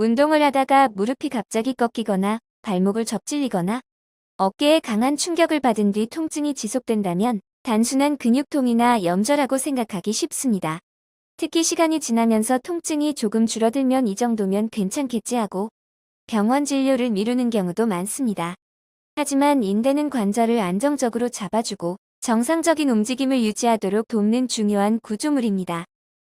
운동을 하다가 무릎이 갑자기 꺾이거나 발목을 접질리거나 어깨에 강한 충격을 받은 뒤 통증이 지속된다면 단순한 근육통이나 염좌라고 생각하기 쉽습니다. 특히 시간이 지나면서 통증이 조금 줄어들면 이 정도면 괜찮겠지 하고 병원 진료를 미루는 경우도 많습니다. 하지만 인대는 관절을 안정적으로 잡아주고 정상적인 움직임을 유지하도록 돕는 중요한 구조물입니다.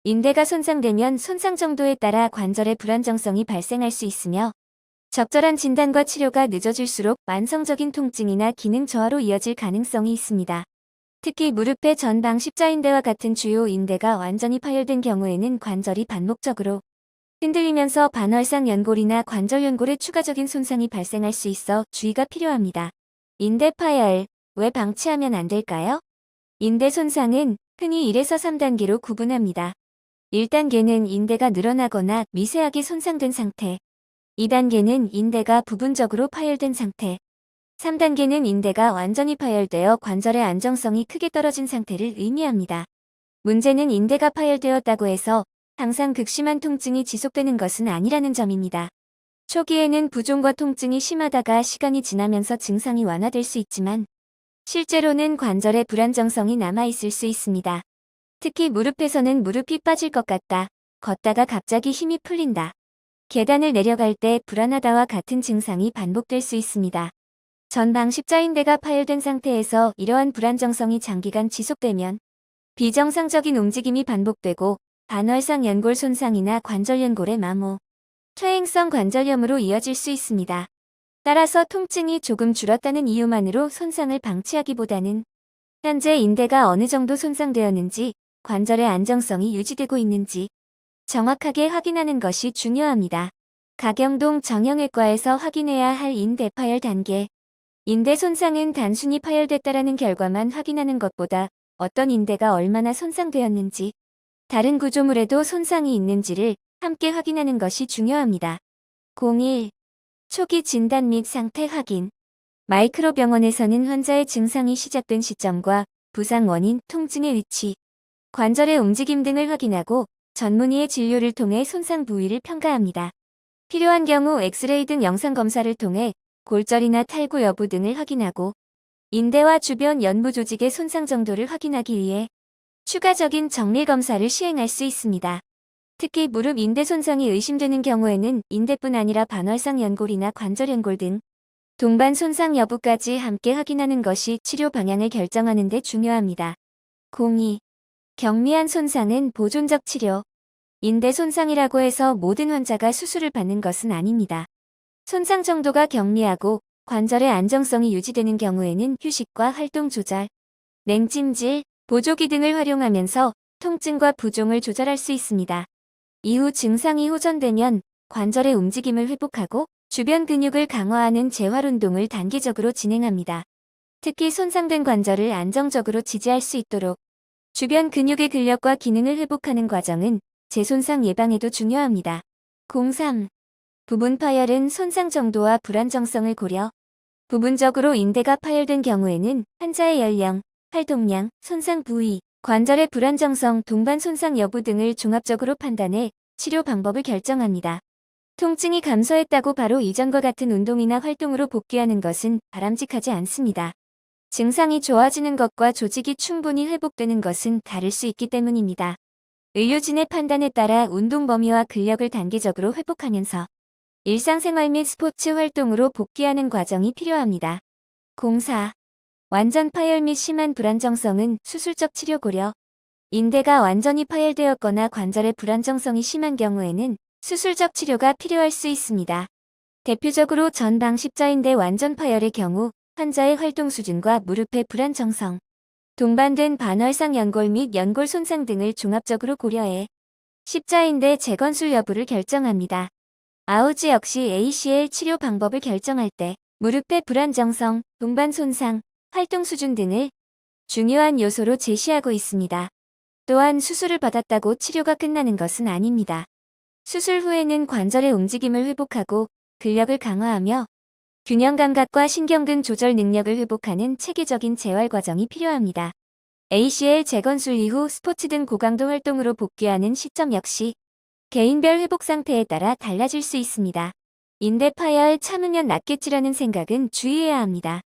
인대가 손상되면 손상 정도에 따라 관절의 불안정성이 발생할 수 있으며 적절한 진단과 치료가 늦어질수록 만성적인 통증이나 기능 저하로 이어질 가능성이 있습니다. 특히 무릎의 전방 십자인대와 같은 주요 인대가 완전히 파열된 경우에는 관절이 반복적으로 흔들리면서 반월상 연골이나 관절 연골에 추가적인 손상이 발생할 수 있어 주의가 필요합니다. 인대 파열, 왜 방치하면 안 될까요? 인대 손상은 흔히 1에서 3단계로 구분합니다. 1단계는 인대가 늘어나거나 미세하게 손상된 상태, 2단계는 인대가 부분적으로 파열된 상태, 3단계는 인대가 완전히 파열되어 관절의 안정성이 크게 떨어진 상태를 의미합니다. 문제는 인대가 파열되었다고 해서 항상 극심한 통증이 지속되는 것은 아니라는 점입니다. 초기에는 부종과 통증이 심하다가 시간이 지나면서 증상이 완화될 수 있지만 실제로는 관절의 불안정성이 남아있을 수 있습니다. 특히 무릎에서는 무릎이 빠질 것 같다, 걷다가 갑자기 힘이 풀린다, 계단을 내려갈 때 불안하다와 같은 증상이 반복될 수 있습니다. 전방 십자인대가 파열된 상태에서 이러한 불안정성이 장기간 지속되면 비정상적인 움직임이 반복되고 반월상 연골 손상이나 관절 연골의 마모, 퇴행성 관절염으로 이어질 수 있습니다. 따라서 통증이 조금 줄었다는 이유만으로 손상을 방치하기보다는 현재 인대가 어느 정도 손상되었는지, 관절의 안정성이 유지되고 있는지 정확하게 확인하는 것이 중요합니다. 가경동 정형외과에서 확인해야 할 인대 파열 단계. 인대 손상은 단순히 파열됐다라는 결과만 확인하는 것보다 어떤 인대가 얼마나 손상되었는지, 다른 구조물에도 손상이 있는지를 함께 확인하는 것이 중요합니다. 01. 초기 진단 및 상태 확인. 마이크로병원에서는 환자의 증상이 시작된 시점과 부상 원인, 통증의 위치, 관절의 움직임 등을 확인하고 전문의의 진료를 통해 손상 부위를 평가합니다. 필요한 경우 엑스레이 등 영상 검사를 통해 골절이나 탈구 여부 등을 확인하고 인대와 주변 연부 조직의 손상 정도를 확인하기 위해 추가적인 정밀 검사를 시행할 수 있습니다. 특히 무릎 인대 손상이 의심되는 경우에는 인대뿐 아니라 반월상 연골이나 관절 연골 등 동반 손상 여부까지 함께 확인하는 것이 치료 방향을 결정하는 데 중요합니다. 02. 경미한 손상은 보존적 치료. 인대 손상이라고 해서 모든 환자가 수술을 받는 것은 아닙니다. 손상 정도가 경미하고 관절의 안정성이 유지되는 경우에는 휴식과 활동 조절, 냉찜질, 보조기 등을 활용하면서 통증과 부종을 조절할 수 있습니다. 이후 증상이 호전되면 관절의 움직임을 회복하고 주변 근육을 강화하는 재활 운동을 단계적으로 진행합니다. 특히 손상된 관절을 안정적으로 지지할 수 있도록 주변 근육의 근력과 기능을 회복하는 과정은 재손상 예방에도 중요합니다. 03. 부분 파열은 손상 정도와 불안정성을 고려. 부분적으로 인대가 파열된 경우에는 환자의 연령, 활동량, 손상 부위, 관절의 불안정성, 동반 손상 여부 등을 종합적으로 판단해 치료 방법을 결정합니다. 통증이 감소했다고 바로 이전과 같은 운동이나 활동으로 복귀하는 것은 바람직하지 않습니다. 증상이 좋아지는 것과 조직이 충분히 회복되는 것은 다를 수 있기 때문입니다. 의료진의 판단에 따라 운동 범위와 근력을 단계적으로 회복하면서 일상생활 및 스포츠 활동으로 복귀하는 과정이 필요합니다. 04. 완전 파열 및 심한 불안정성은 수술적 치료 고려. 인대가 완전히 파열되었거나 관절의 불안정성이 심한 경우에는 수술적 치료가 필요할 수 있습니다. 대표적으로 전방 십자인대 완전 파열의 경우 환자의 활동 수준과 무릎의 불안정성, 동반된 반월상 연골 및 연골 손상 등을 종합적으로 고려해 십자인대 재건술 여부를 결정합니다. 아우지 역시 ACL 치료 방법을 결정할 때 무릎의 불안정성, 동반 손상, 활동 수준 등을 중요한 요소로 제시하고 있습니다. 또한 수술을 받았다고 치료가 끝나는 것은 아닙니다. 수술 후에는 관절의 움직임을 회복하고 근력을 강화하며 균형 감각과 신경근 조절 능력을 회복하는 체계적인 재활 과정이 필요합니다. ACL 재건술 이후 스포츠 등 고강도 활동으로 복귀하는 시점 역시 개인별 회복 상태에 따라 달라질 수 있습니다. 인대 파열 참으면 낫겠지라는 생각은 주의해야 합니다.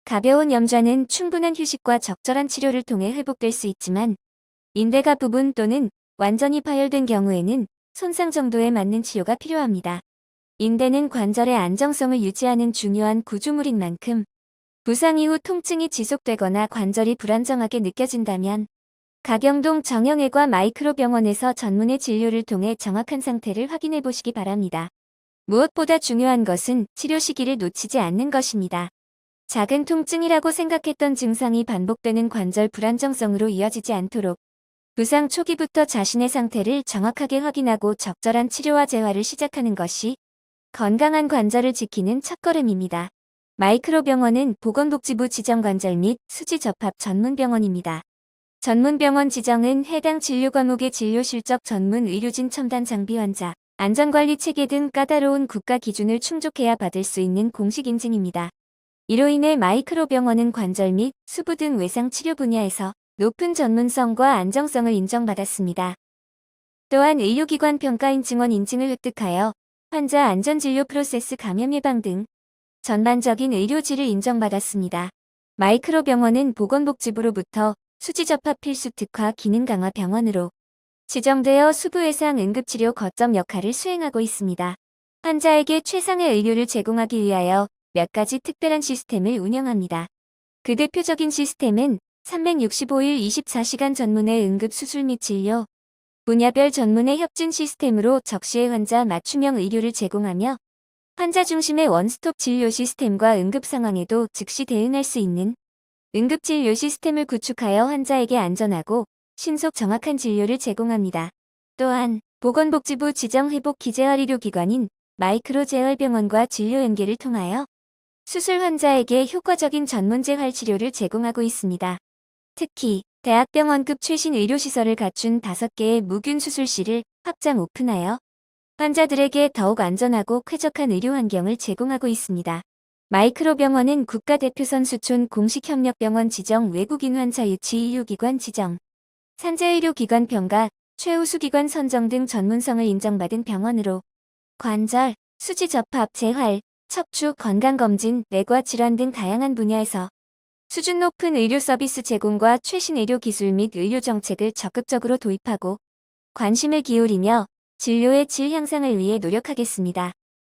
가벼운 염좌는 충분한 휴식과 적절한 치료를 통해 회복될 수 있지만 인대가 부분 또는 완전히 파열된 경우에는 손상 정도에 맞는 치료가 필요합니다. 인대는 관절의 안정성을 유지하는 중요한 구조물인 만큼 부상 이후 통증이 지속되거나 관절이 불안정하게 느껴진다면 가경동 정형외과 마이크로병원에서 전문의 진료를 통해 정확한 상태를 확인해 보시기 바랍니다. 무엇보다 중요한 것은 치료 시기를 놓치지 않는 것입니다. 작은 통증이라고 생각했던 증상이 반복되는 관절 불안정성으로 이어지지 않도록 부상 초기부터 자신의 상태를 정확하게 확인하고 적절한 치료와 재활을 시작하는 것이 건강한 관절을 지키는 첫걸음입니다. 마이크로병원은 보건복지부 지정관절 및 수지접합 전문병원입니다. 전문병원 지정은 해당 진료 과목의 진료 실적 전문 의료진 첨단 장비 환자, 안전관리 체계 등 까다로운 국가 기준을 충족해야 받을 수 있는 공식 인증입니다. 이로 인해 마이크로병원은 관절 및 수부 등 외상 치료 분야에서 높은 전문성과 안정성을 인정받았습니다. 또한 의료기관 평가인 증원 인증을 획득하여 환자 안전진료 프로세스 감염 예방 등 전반적인 의료질을 인정받았습니다. 마이크로병원은 보건복지부로부터 수지접합 필수 특화 기능 강화 병원으로 지정되어 수부 외상 응급치료 거점 역할을 수행하고 있습니다. 환자에게 최상의 의료를 제공하기 위하여 몇 가지 특별한 시스템을 운영합니다. 그 대표적인 시스템은 365일 24시간 전문의 응급 수술 및 진료, 분야별 전문의 협진 시스템으로 적시에 환자 맞춤형 의료를 제공하며 환자 중심의 원스톱 진료 시스템과 응급 상황에도 즉시 대응할 수 있는 응급진료 시스템을 구축하여 환자에게 안전하고 신속 정확한 진료를 제공합니다. 또한 보건복지부 지정 회복 기재활의료기관인 마이크로재활병원과 진료 연계를 통하여 수술 환자에게 효과적인 전문재활 치료를 제공하고 있습니다. 특히 대학병원급 최신 의료시설을 갖춘 5개의 무균 수술실을 확장 오픈하여 환자들에게 더욱 안전하고 쾌적한 의료 환경을 제공하고 있습니다. 마이크로병원은 국가대표선 수촌 공식협력병원 지정 외국인 환자 유치 의료기관 지정, 산재의료기관 평가, 최우수기관 선정 등 전문성을 인정받은 병원으로 관절, 수지접합, 재활, 척추, 건강검진, 내과 질환 등 다양한 분야에서 수준 높은 의료 서비스 제공과 최신 의료 기술 및 의료 정책을 적극적으로 도입하고 관심을 기울이며 진료의 질 향상을 위해 노력하겠습니다.